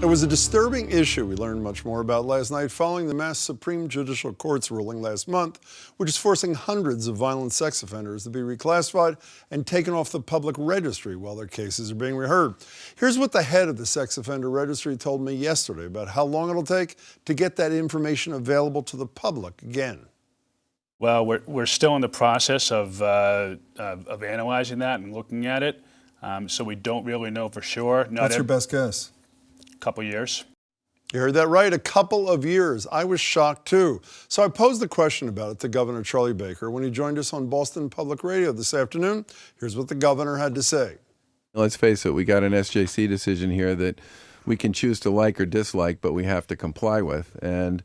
It was a disturbing issue we learned much more about last night following the Mass Supreme Judicial Court's ruling last month, which is forcing hundreds of violent sex offenders to be reclassified and taken off the public registry while their cases are being reheard. Here's what the head of the sex offender registry told me yesterday about how long it'll take to get that information available to the public again. Well, we're still in the process of analyzing that and looking at it, so we don't really know for sure. What's your best guess? Couple years. You heard that right, a couple of years. I was shocked too. So I posed the question about it to Governor Charlie Baker when he joined us on Boston Public Radio this afternoon. Here's what the governor had to say. Let's face it, we got an SJC decision here that we can choose to like or dislike, but we have to comply with. And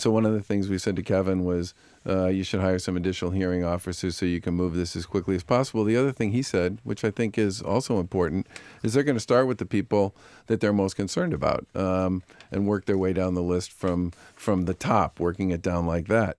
so one of the things we said to Kevin was, you should hire some additional hearing officers so you can move this as quickly as possible. The other thing he said, which I think is also important, is they're going to start with the people that they're most concerned about and work their way down the list from the top, working it down like that.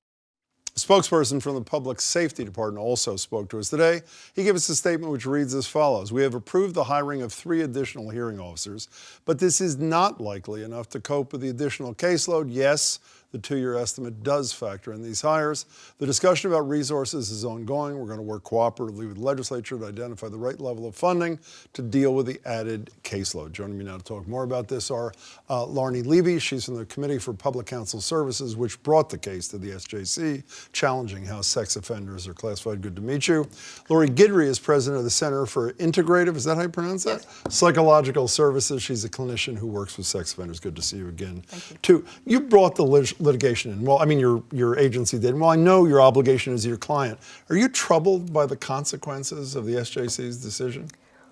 A spokesperson from the Public Safety Department also spoke to us today. He gave us a statement which reads as follows. We have approved the hiring of 3 additional hearing officers, but this is not likely enough to cope with the additional caseload. Yes, the 2-year estimate does factor in these hires. The discussion about resources is ongoing. We're going to work cooperatively with the legislature to identify the right level of funding to deal with the added caseload. Joining me now to talk more about this are Larnie Levy. She's from the Committee for Public Counsel Services, which brought the case to the SJC, challenging how sex offenders are classified. Good to meet you. Lori Guidry is president of the Center for Integrative, is that how you pronounce that? Yes. Psychological Services. She's a clinician who works with sex offenders. Good to see you again. Thank you. 2, you brought the litigation in. Well, I mean, your agency did. Well, I know your obligation is your client. Are you troubled by the consequences of the SJC's decision?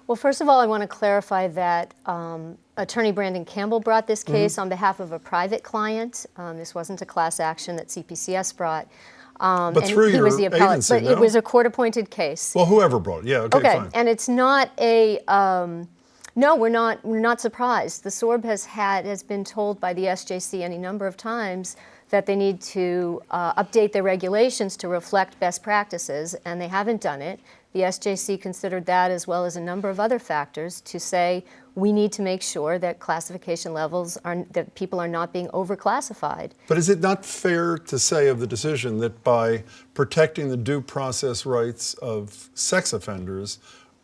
Well, first of all, I want to clarify that Attorney Brandon Campbell brought this case on behalf of a private client. This wasn't a class action that CPCS brought. But through your agency, but it was a court-appointed case. Well, whoever brought it. Yeah, okay, fine. And it's not a... No, we're not surprised. The SORB has been told by the SJC any number of times that they need to update their regulations to reflect best practices, and they haven't done it. The SJC considered that, as well as a number of other factors, to say we need to make sure that classification levels that people are not being overclassified. But is it not fair to say of the decision that by protecting the due process rights of sex offenders,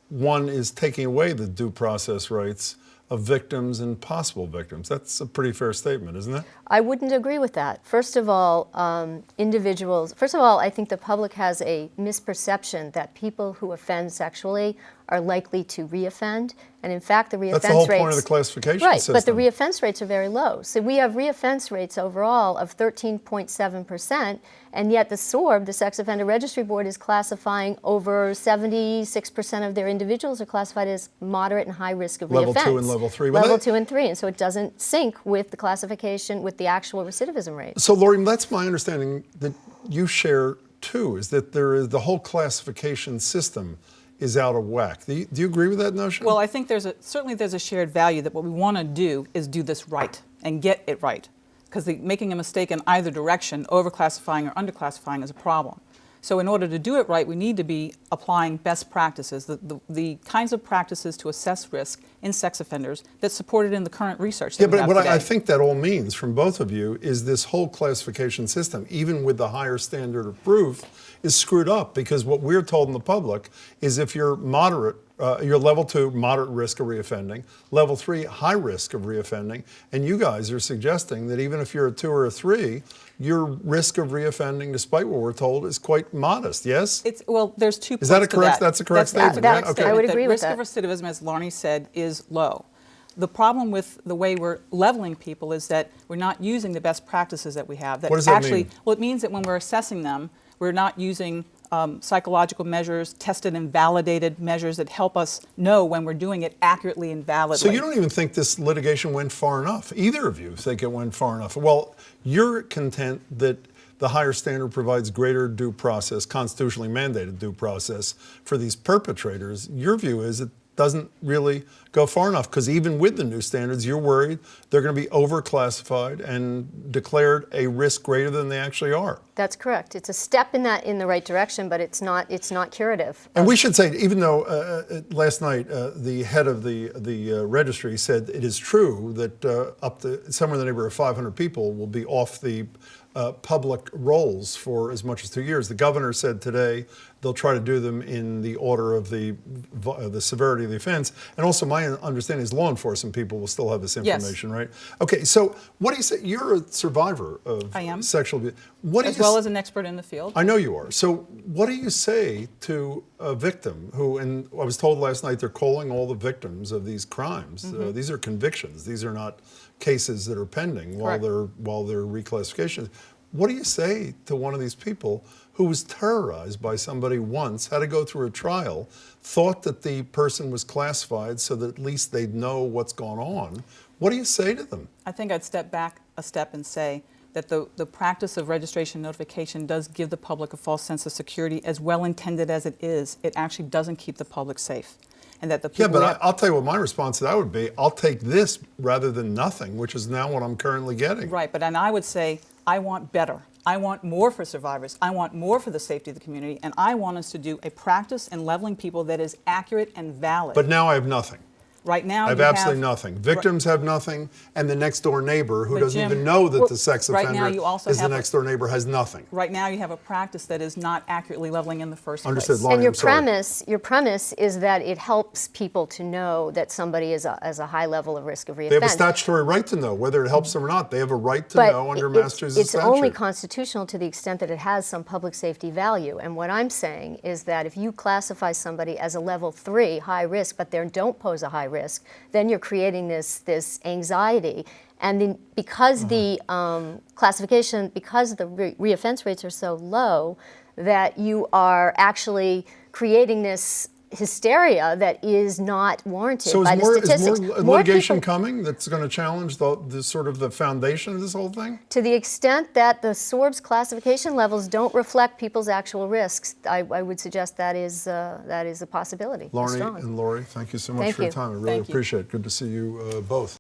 one is taking away the due process rights of victims and possible victims? That's a pretty fair statement, isn't it? I wouldn't agree with that. First of all, I think the public has a misperception that people who offend sexually are likely to reoffend. And in fact, the reoffense rates... That's the whole point of the classification system. But the reoffense rates are very low. So we have reoffense rates overall of 13.7%, and yet the SORB, the Sex Offender Registry Board, is classifying over 76% of their individuals are classified as moderate and high risk of reoffense. Level 2 and level 3. Level 2 and 3, and so it doesn't sync with the classification, with the actual recidivism rate. So, Lori, that's my understanding that you share too, is that the whole classification system is out of whack. Do you agree with that notion? Well, I think certainly there's a shared value that what we want to do is do this right and get it right. Because making a mistake in either direction, overclassifying or underclassifying, is a problem. So in order to do it right, we need to be applying best practices, the kinds of practices to assess risk in sex offenders that's supported in the current research that we have today. What I think that all means from both of you is this whole classification system, even with the higher standard of proof, is screwed up, because what we're told in the public is if you're moderate, you're level 2, moderate risk of reoffending, level 3, high risk of reoffending, and you guys are suggesting that even if you're a 2 or a 3, your risk of reoffending, despite what we're told, is quite modest, yes? Well, there's 2 points to that. Is that correct? That's a correct statement, right? Okay. I would agree with that. The risk of recidivism, as Larnie said, is low. The problem with the way we're leveling people is that we're not using the best practices that we have. What does that mean? Well, it means that when we're assessing them, we're not using psychological measures, tested and validated measures that help us know when we're doing it accurately and validly. So you don't even think this litigation went far enough? Either of you think it went far enough? Well, you're content that the higher standard provides greater due process, constitutionally mandated due process for these perpetrators. Your view is that doesn't really go far enough, because even with the new standards, you're worried they're going to be overclassified and declared a risk greater than they actually are. That's correct. It's a step in the right direction, but it's not curative. And we should say, even though last night the head of the registry said it is true that up to somewhere in the neighborhood of 500 people will be off the public rolls for as much as 2 years. The governor said today they'll try to do them in the order of the severity of the offense. And also, my understanding is law enforcement people will still have this information, right? Okay, so what do you say? You're a survivor of I am. sexual abuse. What As well as an expert in the field. I know you are. So what do you say to a victim who, and I was told last night they're calling all the victims of these crimes. These are convictions. These are not cases that are pending while they're reclassification. What do you say to one of these people who was terrorized by somebody once, had to go through a trial, thought that the person was classified so that at least they'd know what's going on? What do you say to them? I think I'd step back a step and say that the practice of registration notification does give the public a false sense of security. As well intended as it is, it actually doesn't keep the public safe. And that the people I'll tell you what my response to that would be. I'll take this rather than nothing, which is now what I'm currently getting. Right, but and I would say, I want better. I want more for survivors. I want more for the safety of the community. And I want us to do a practice in leveling people that is accurate and valid. But now I have nothing. Right now, I have absolutely nothing. Victims have nothing, and the next door neighbor who doesn't Jim, even know that the sex right offender now you also is the have next door neighbor has nothing. Right now, you have a practice that is not accurately leveling in the first Understood. place. Laurie, And your I'm sorry. your premise is that it helps people to know that somebody is a high level of risk of reoffense. They have a statutory right to know whether it helps them or not. They have a right to But know under it's Massachusetts statute. only constitutional to the extent that it has some public safety value. And what I'm saying is that if you classify somebody as a level 3 high risk, but they don't pose a high risk, then you're creating this anxiety. And then because the classification, because the reoffense rates are so low, that you are actually creating this hysteria that is not warranted So by the statistics. is more More litigation people- coming that's going to challenge the sort of the foundation of this whole thing? To the extent that the SORB's classification levels don't reflect people's actual risks, I would suggest that is a possibility. Laurie strong. and Lori, thank you so much Thank for your you. time. I really Thank you. appreciate it. Good to see you both.